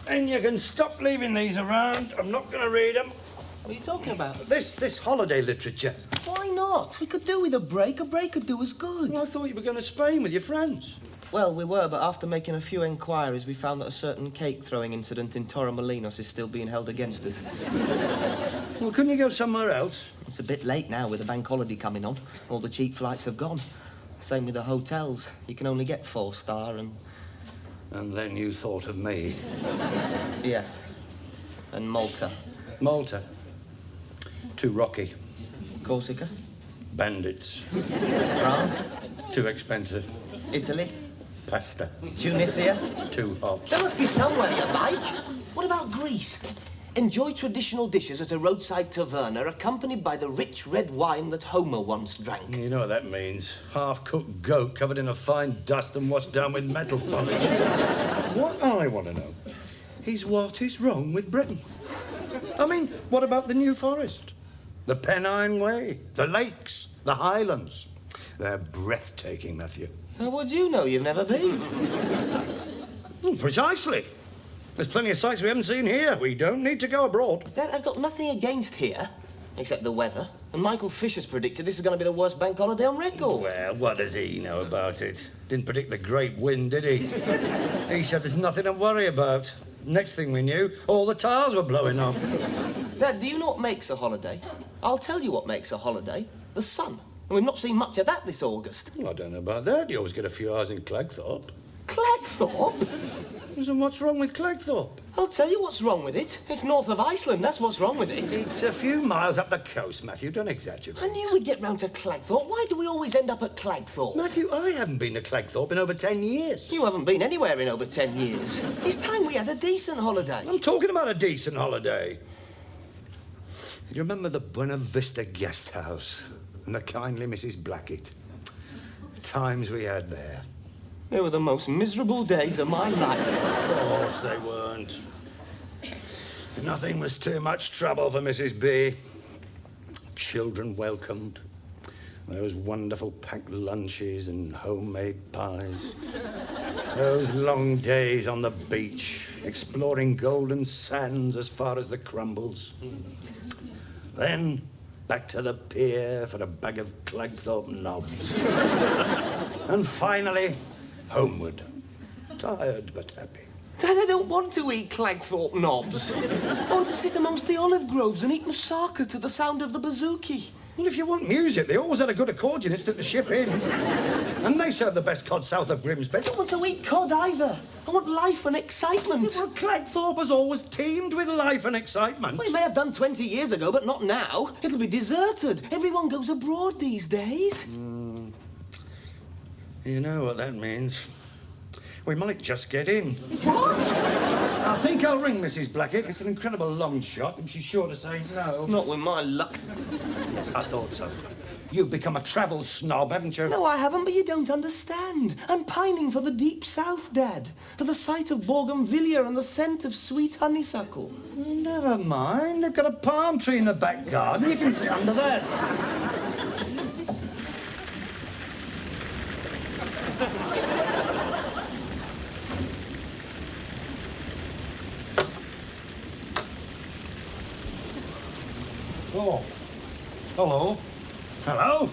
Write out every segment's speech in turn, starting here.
And you can stop leaving these around. I'm not going to read them. What are you talking about? This holiday literature. Why not? We could do with a break. A break could do us good. Well, I thought you were going to Spain with your friends. Well, we were, but after making a few enquiries, we found that a certain cake-throwing incident in Torremolinos is still being held against us. Well, couldn't you go somewhere else? It's a bit late now with the bank holiday coming on. All the cheap flights have gone. Same with the hotels. You can only get 4-star and... And then you thought of me. Yeah. And Malta. Malta. Too rocky. Corsica. Bandits. France. Too expensive. Italy. Pasta. Tunisia. Too hot. There must be somewhere you like. What about Greece? Enjoy traditional dishes at a roadside taverna accompanied by the rich red wine that Homer once drank. You know what that means. Half-cooked goat covered in a fine dust and washed down with metal polish. What I want to know is what is wrong with Britain. I mean, what about the New Forest? The Pennine Way? The lakes? The Highlands? They're breathtaking, Matthew. How would you know? You've never been. Precisely. There's plenty of sights we haven't seen here. We don't need to go abroad. Dad, I've got nothing against here, except the weather. And Michael Fisher's predicted this is going to be the worst bank holiday on record. Well, what does he know about it? Didn't predict the great wind, did he? He said there's nothing to worry about. Next thing we knew, all the tiles were blowing off. Dad, do you know what makes a holiday? I'll tell you what makes a holiday. The sun. And we've not seen much of that this August. Well, I don't know about that. You always get a few hours in Clagthorpe. Clagthorpe? And what's wrong with Clagthorpe? I'll tell you what's wrong with it. It's north of Iceland, that's what's wrong with it. It's a few miles up the coast, Matthew. Don't exaggerate. I knew we'd get round to Clagthorpe. Why do we always end up at Clagthorpe? Matthew, I haven't been to Clagthorpe in over 10 years. You haven't been anywhere in over 10 years. It's time we had a decent holiday. I'm talking about a decent holiday. You remember the Buena Vista guest house and the kindly Mrs. Blackett? The times we had there. They were the most miserable days of my life. Of course they weren't. Nothing was too much trouble for Mrs. B. Children welcomed. Those wonderful packed lunches and homemade pies. Those long days on the beach, exploring golden sands as far as the Crumbles. Then back to the pier for a bag of Clagthorpe knobs. And finally, homeward. Tired but happy. Dad, I don't want to eat Clagthorpe knobs. I want to sit amongst the olive groves and eat moussaka to the sound of the bouzouki. Well, if you want music, they always had a good accordionist at the Ship Inn. And they serve the best cod south of Grimsby. I don't want to eat cod either. I want life and excitement. Well, Clagthorpe has always teemed with life and excitement. We may have done 20 years ago, but not now. It'll be deserted. Everyone goes abroad these days. You know what that means. We might just get in. What? I think I'll ring Mrs. Blackett. It's an incredible long shot, and she's sure to say no. Not with my luck. Yes, I thought so. You've become a travel snob, haven't you? No, I haven't, but you don't understand. I'm pining for the deep south, Dad. For the sight of bougainvillea and the scent of sweet honeysuckle. Never mind. They've got a palm tree in the back garden. You can sit under that. Oh, hello. Hello?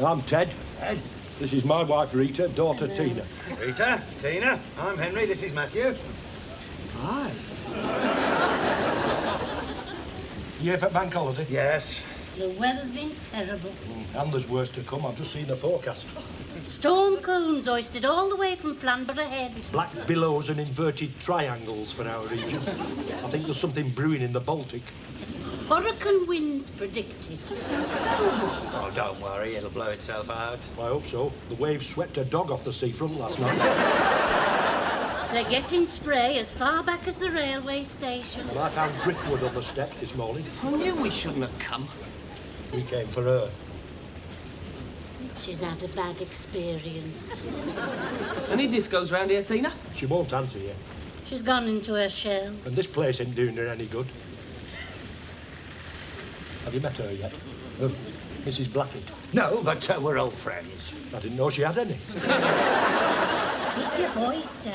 I'm Ted. Ed? This is my wife, Rita, daughter, Tina. Rita, Tina, I'm Henry, this is Matthew. Hi. You here for bank holiday? Yes. The weather's been terrible. And there's worse to come. I've just seen the forecast. Storm cones hoisted all the way from Flamborough Head. Black billows and inverted triangles for our region. I think there's something brewing in the Baltic. Hurricane winds predicted. Sounds terrible. Oh, don't worry, it'll blow itself out. I hope so. The waves swept a dog off the seafront last night. They're getting spray as far back as the railway station. And I found driftwood on the steps this morning. I knew we shouldn't have come. We came for her. She's had a bad experience. Any discos round here, Tina? She won't answer you. She's gone into her shell. And this place ain't doing her any good. Have you met her yet? Mrs. Blackett. No, but we're old friends. I didn't know she had any. Keep your voice down.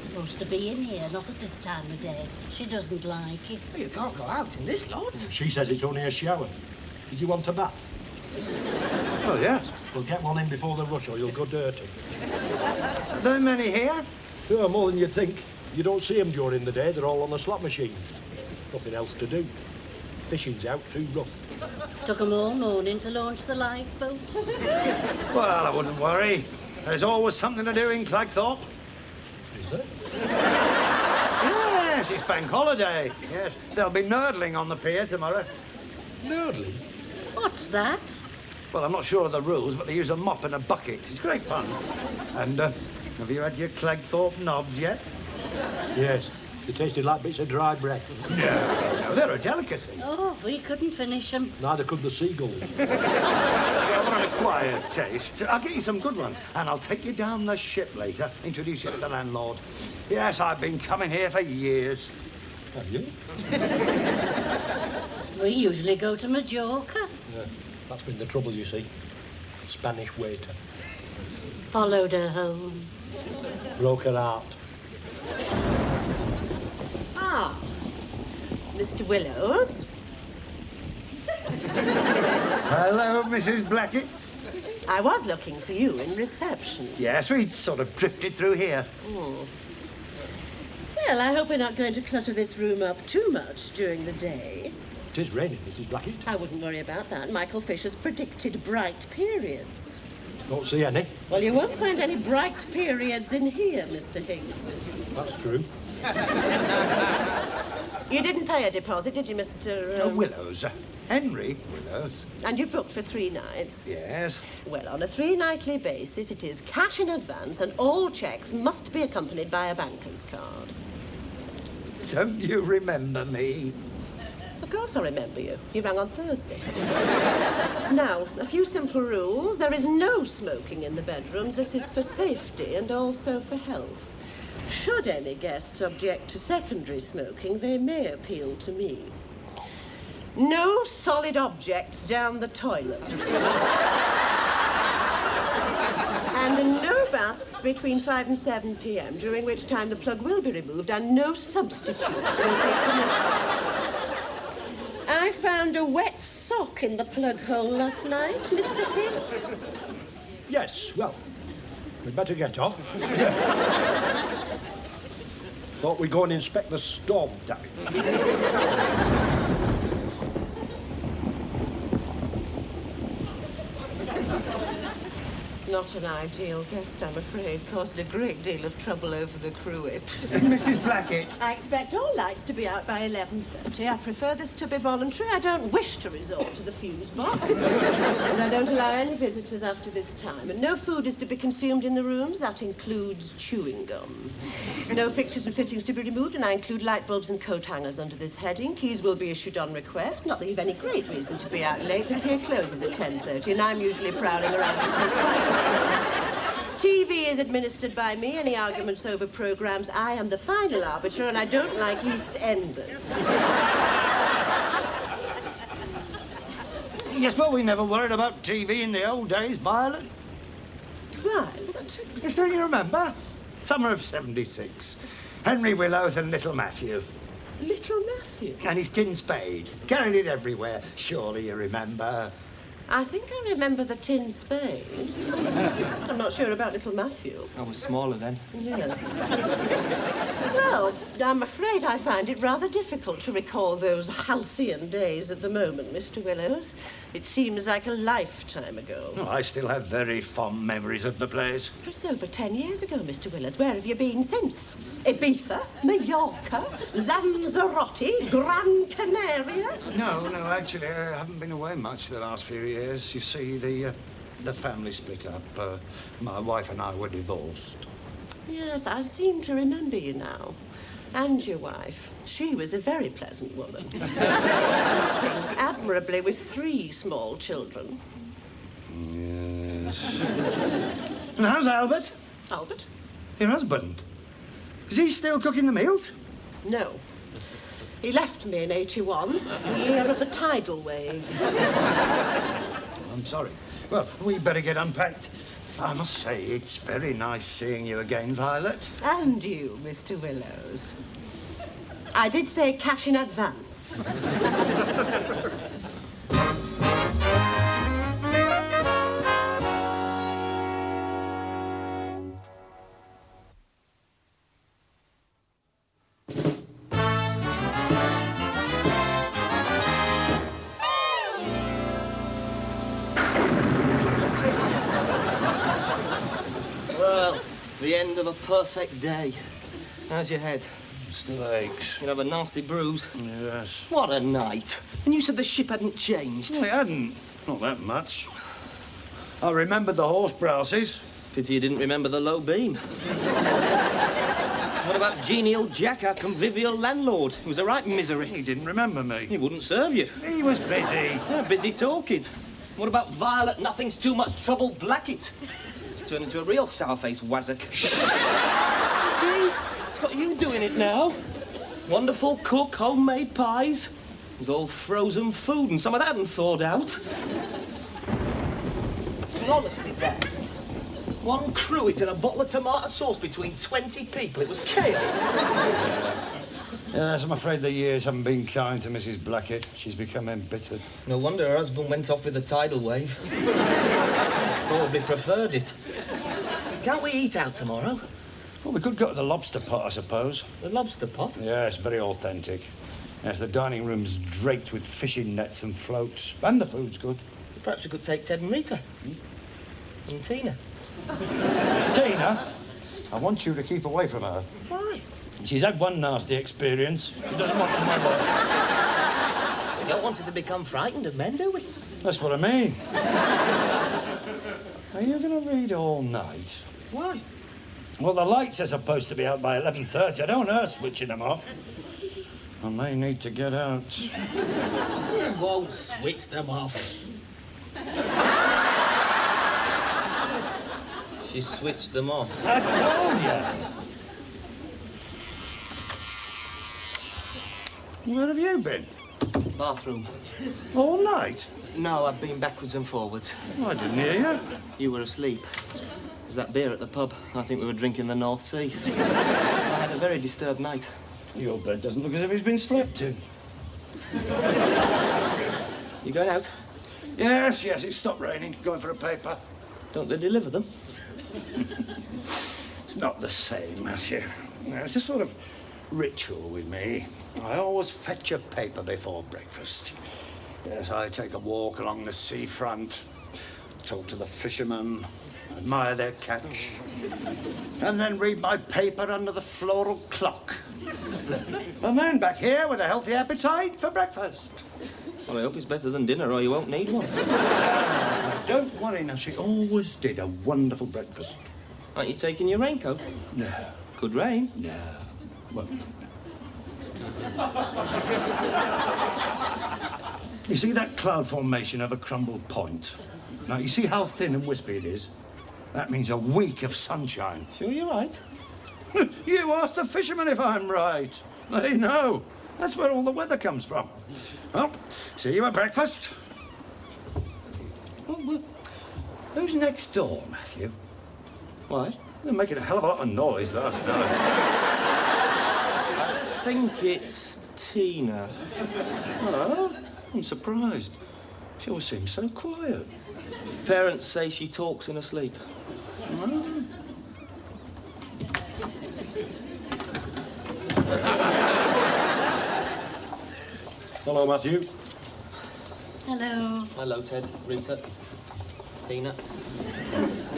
supposed to be in here, not at this time of day. She doesn't like it. You can't go out in this lot. She says it's only a shower. Did you want a bath? Well, yes. Well, get one in before the rush or you'll go dirty. Are there many here? Yeah, more than you'd think. You don't see them during the day. They're all on the slot machines. Nothing else to do. Fishing's out too rough. Took 'em all morning to launch the lifeboat. Well, I wouldn't worry. There's always something to do in Clagthorpe. Is there? Yes, it's bank holiday. Yes, there'll be nurdling on the pier tomorrow. Nurdling? What's that? Well, I'm not sure of the rules, but they use a mop and a bucket. It's great fun. And have you had your Clagthorpe knobs yet? Yes. They tasted like bits of dry bread. No, they're a delicacy. Oh, we couldn't finish 'em. Neither could the seagulls. I want an acquired taste. I'll get you some good ones, and I'll take you down the ship later. Introduce you to the landlord. Yes, I've been coming here for years. Have you? We usually go to Majorca. Yeah. That's been the trouble, you see. Spanish waiter. Followed her home. Broke her heart. Ah, Mr. Willows. Hello, Mrs. Blackett. I was looking for you in reception. Yes, we sort of drifted through here. Well, I hope we're not going to clutter this room up too much during the day. It is raining, Mrs. Blackett. I wouldn't worry about that. Michael Fisher's predicted bright periods. Don't see any. Well, you won't find any bright periods in here, Mr. Higgs. That's true. You didn't pay a deposit, did you, Mr. Willows. Henry Willows. And you booked for 3 nights? Yes. Well, on a 3-nightly basis, it is cash in advance, and all checks must be accompanied by a banker's card. Don't you remember me? Of course I remember you. You rang on Thursday. Now, a few simple rules. There is no smoking in the bedrooms. This is for safety and also for health. Should any guests object to secondary smoking, they may appeal to me. No solid objects down the toilets. And no baths between 5 and 7 p.m., during which time the plug will be removed and no substitutes will be permitted. I found a wet sock in the plug hole last night, Mr. Hicks. Yes, well, we'd better get off. Thought we'd go and inspect the storm damage. Not an ideal guest, I'm afraid. Caused a great deal of trouble over the cruet. Mrs. Blackett. I expect all lights to be out by 11:30. I prefer this to be voluntary. I don't wish to resort to the fuse box. And I don't allow any visitors after this time. And no food is to be consumed in the rooms. That includes chewing gum. No fixtures and fittings to be removed, and I include light bulbs and coat hangers under this heading. Keys will be issued on request. Not that you've any great reason to be out late. The pier closes at 10:30, and I'm usually prowling around until quite. TV is administered by me. Any arguments over programmes, I am the final arbiter, and I don't like East Enders. Yes, but we never worried about TV in the old days, Violet. Violet? Yes, don't you remember? Summer of '76. Henry Willows and little Matthew. Little Matthew? And his tin spade. Carried it everywhere. Surely you remember. I think I remember the tin spade. I'm not sure about little Matthew. I was smaller then. Yes. Well, I'm afraid I find it rather difficult to recall those halcyon days at the moment, Mr. Willows. It seems like a lifetime ago. Oh, I still have very fond memories of the place. It's over 10 years ago, Mr. Willows. Where have you been since? Ibiza, Mallorca, Lanzarote, Gran Canaria? No, actually, I haven't been away much the last few years. You see, the family split up. My wife and I were divorced. Yes, I seem to remember you now. And your wife. She was a very pleasant woman. Coping admirably with 3 small children. Yes. And how's Albert? Albert? Your husband? Is he still cooking the meals? No. He left me in 81, the year of the tidal wave. I'm sorry. Well, we better get unpacked. I must say, it's very nice seeing you again, Violet. And you, Mr. Willows. I did say cash in advance. Well, the end of a perfect day. How's your head? Still aches. You have a nasty bruise. Yes. What a night. And you said the ship hadn't changed. Well, it hadn't. Not that much. I remember the horse brasses. Pity you didn't remember the low beam. What about genial Jack, our convivial landlord? He was a right misery. He didn't remember me. He wouldn't serve you. He was busy. Yeah, busy talking. What about Violet, nothing's too much trouble, Blackett? He's turned into a real sour-faced wazzock. See? It's got you doing it now. Wonderful cook, homemade pies. There's all frozen food and some of that hadn't thawed out. And honestly, Dad, one cruet and a bottle of tomato sauce between 20 people. It was chaos. Yes, I'm afraid the years haven't been kind to Mrs. Blackett. She's become embittered. No wonder her husband went off with the tidal wave. Probably preferred it. Can't we eat out tomorrow? Well, we could go to the lobster pot, I suppose. The lobster pot? Yes, very authentic. Yes, the dining room's draped with fishing nets and floats. And the food's good. Perhaps we could take Ted and Rita. And Tina. Tina, I want you to keep away from her. Why? She's had one nasty experience. She doesn't want to remember. We don't want her to become frightened of men, do we? That's what I mean. Are you going to read all night? Why? Well, the lights are supposed to be out by 11:30. I don't know switching them off. I may need to get out. She won't switch them off. She switched them off. I told you. Where have you been? Bathroom. All night? No, I've been backwards and forwards. Oh, I didn't hear you. You were asleep. There's that beer at the pub. I think we were drinking the North Sea. I had a very disturbed night. Your bed doesn't look as if it's been slept in. You going out? Yes, it's stopped raining. Going for a paper. Don't they deliver them? It's not the same, Matthew. It's a sort of ritual with me. I always fetch a paper before breakfast. Yes, I take a walk along the seafront, talk to the fishermen, admire their catch, and then read my paper under the floral clock. And then back here with a healthy appetite for breakfast. Well, I hope it's better than dinner or you won't need one. Don't worry now, she always did a wonderful breakfast. Aren't you taking your raincoat? No. Could rain. No. Well, you see that cloud formation over Crumbled Point? Now, you see how thin and wispy it is? That means a week of sunshine. Sure you're right? You ask the fishermen if I'm right. They know. That's where all the weather comes from. Well, see you at breakfast. Oh, well, who's next door, Matthew? Why? They're making a hell of a lot of noise last night. I think it's Tina. Oh, I'm surprised. She always seems so quiet. Parents say she talks in her sleep. Oh. Hello, Matthew. Hello. Hello, Ted, Rita, Tina.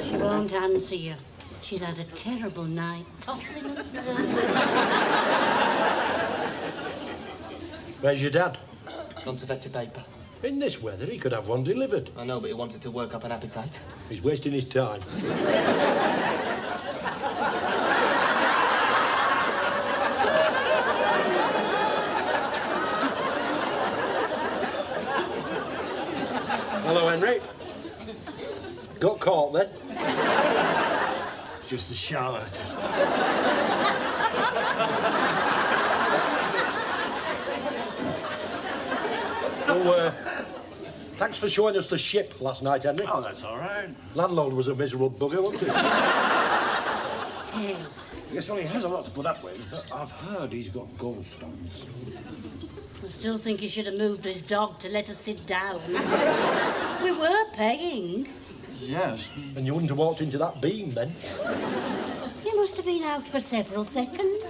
She won't answer you. She's had a terrible night, tossing and turning. Where's your dad? Gone to fetch a paper. In this weather, he could have one delivered. I know, but he wanted to work up an appetite. He's wasting his time. Hello, Henry. Got caught then? It's just a Charlotte. Oh, thanks for showing us the ship last night, Henry. Oh, that's all right. then? Landlord was a miserable bugger, wasn't he? Tails. Yes, well, he has a lot to put up with. I've heard he's got gallstones. I still think he should have moved his dog to let us sit down. We were paying. Yes. And you wouldn't have walked into that beam then. He must have been out for several seconds.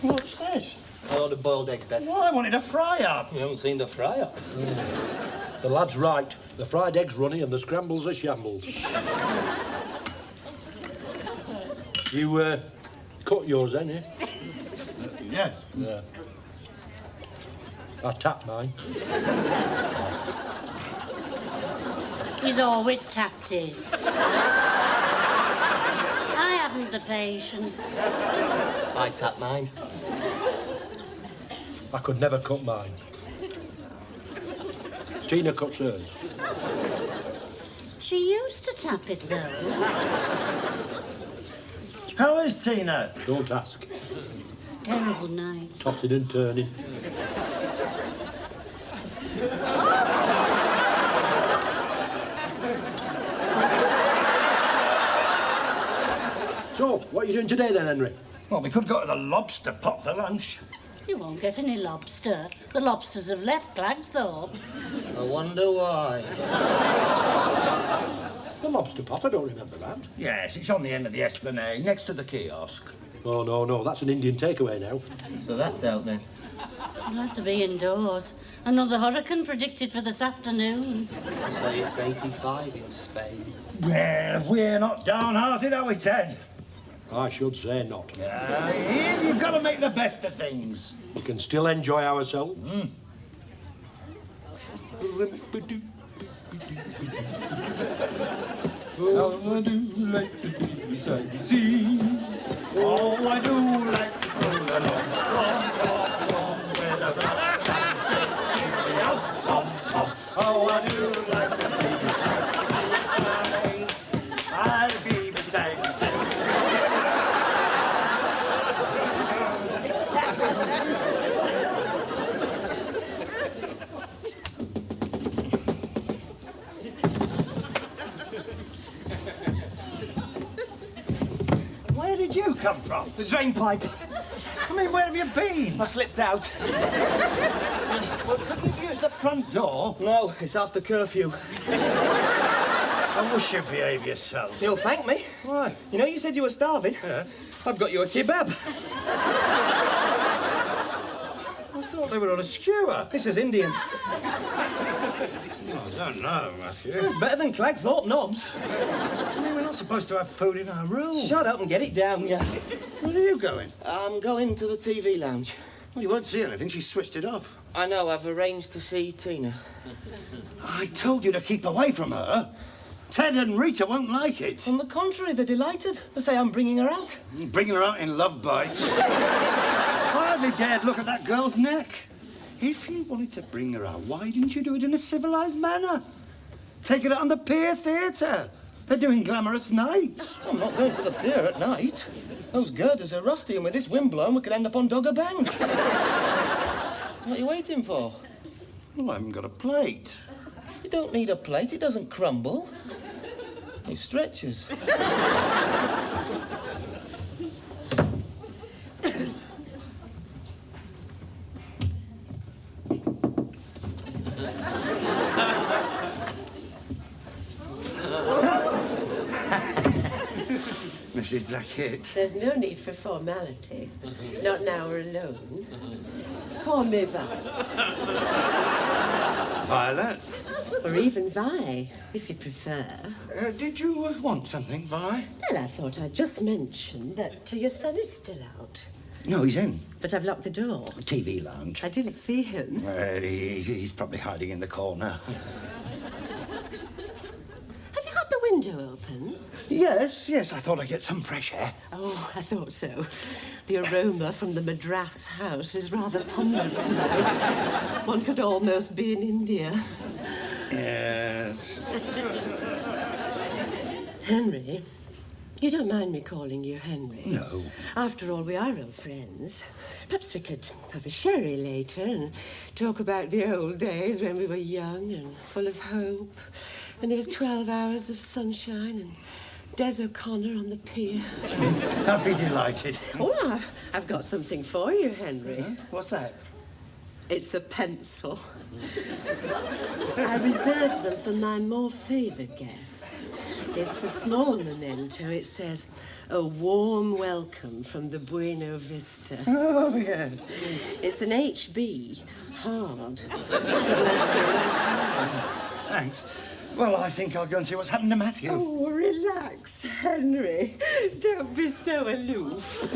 What's this? I ordered boiled eggs, Dad. Well, I wanted a fry-up. You haven't seen the fry-up. The lad's right. The fried egg's runny and the scrambles are shambles. You, cut yours then, eh? Yeah. Yeah. I tapped mine. He's always tapped his. I hadn't the patience. I tapped mine. I could never cut mine. Tina cuts hers. She used to tap it, though. How is Tina? Don't ask. Terrible night. Tossing and turning. So, what are you doing today then, Henry? Well, we could go to the lobster pot for lunch. You won't get any lobster. The lobsters have left Clagthorpe. I wonder why. The lobster pot, I don't remember that. Yes, it's on the end of the esplanade, next to the kiosk. Oh, no, that's an Indian takeaway now. So that's out then. I'll have to be indoors. Another hurricane predicted for this afternoon. I say it's 85 in Spain. Well, we're not downhearted, are we, Ted? I should say not. Here, you've got to make the best of things. We can still enjoy ourselves. Oh, I do like to be beside the sea. Oh, I do like to stroll along. Oh, I do like to be beside the sea. I'll be beside the sea. Where did you come from? The drain pipe. I mean, where have you been? I slipped out. Well, couldn't you use the front door? No, it's after curfew. I wish you'd behave yourself. You'll thank me. Why? You know, you said you were starving. Yeah. I've got you a kebab. I thought they were on a skewer. This is Indian. Oh, I don't know, Matthew. It's better than Clagthorpe knobs. I mean, we're not supposed to have food in our room. Shut up and get it down, yeah. Where are you going? I'm going to the TV lounge. Well, you won't see anything. She switched it off. I know, I've arranged to see Tina. I told you to keep away from her. Ted and Rita won't like it. On the contrary, they're delighted. They say I'm bringing her out. Bringing her out in love bites. I hardly dared look at that girl's neck. If you wanted to bring her out, why didn't you do it in a civilised manner? Take it out on the Pier Theatre. They're doing glamorous nights. I'm not going to the pier at night. Those girders are rusty, and with this wind blowing, we could end up on Dogger Bank. What are you waiting for? Well, I haven't got a plate. You don't need a plate. It doesn't crumble. It stretches. Mrs. Blackett. There's no need for formality. Not now we're alone. Call me Violet. Violet? Or even Vi, if you prefer. Did you want something, Vi? Well, I thought I'd just mention that your son is still out. No, he's in. But I've locked the door. TV lounge. I didn't see him. He's probably hiding in the corner. Have you got the window open? Yes, I thought I'd get some fresh air. Oh, I thought so. The aroma from the Madras house is rather pungent tonight. One could almost be in India. Yes. Henry, You don't mind me calling you Henry? No. After all, we are old friends. Perhaps we could have a sherry later and talk about the old days when we were young and full of hope. And there was 12 hours of sunshine and Des O'Connor on the pier. I'd be delighted. Oh, I've got something for you, Henry. What's that? It's a pencil. I reserve them for my more favoured guests. It's a small memento. It says, "A warm welcome from the Buena Vista." Oh, yes. It's an HB. Hard. Should last you a long time. Thanks. Well, I think I'll go and see what's happened to Matthew. Oh, relax, Henry. Don't be so aloof.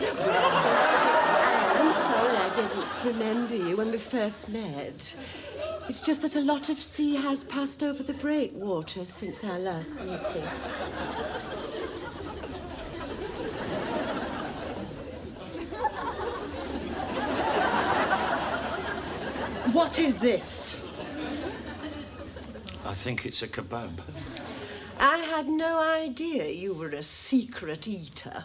I'm sorry I didn't remember you when we first met. It's just that a lot of sea has passed over the breakwaters since our last meeting. What is this? I think it's a kebab. I had no idea you were a secret eater.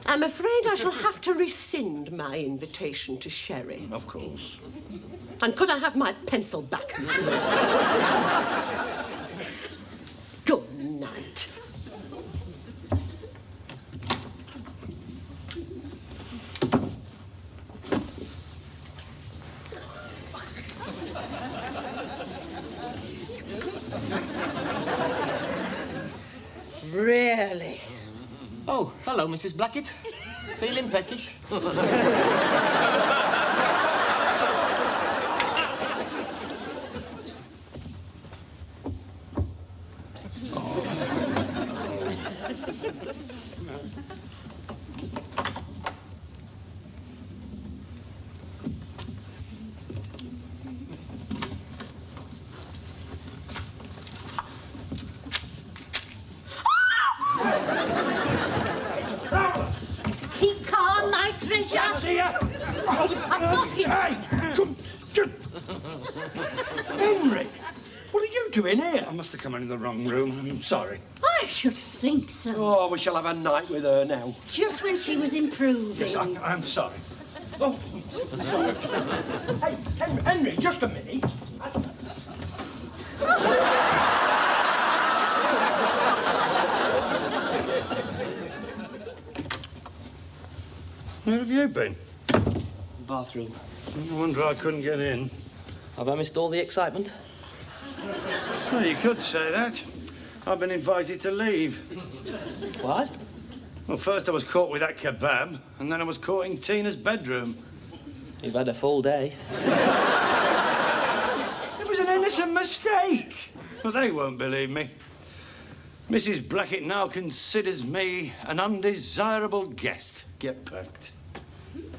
I'm afraid I shall have to rescind my invitation to sherry. Of course. And could I have my pencil back, Mr. Mills? Good night. Really? Oh, hello, Mrs. Blackett. Feeling peckish? Keep calm, my treasure. See ya! I've got him. Hey! Come, just... Henry! What are you doing here? I must have come in the wrong room. I'm sorry. I should think so. Oh, we shall have a night with her now. Just when she was improving. Yes, I'm sorry. Oh, sorry. Hey, Henry, just a minute. Where have you been? Bathroom. No wonder I couldn't get in. Have I missed all the excitement? Well, you could say that. I've been invited to leave. What? Well, first I was caught with that kebab, and then I was caught in Tina's bedroom. You've had a full day. It was an innocent mistake. But they won't believe me. Mrs. Blackett now considers me an undesirable guest. Get packed.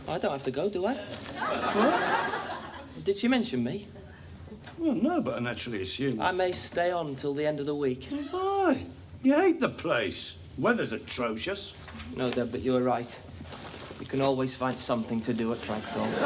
I don't have to go, do I? What? Did she mention me? Well, no, but I naturally assumed. I may stay on till the end of the week. Why? You hate the place. Weather's atrocious. No, Deb, but you're right. You can always find something to do at Clagthorpe.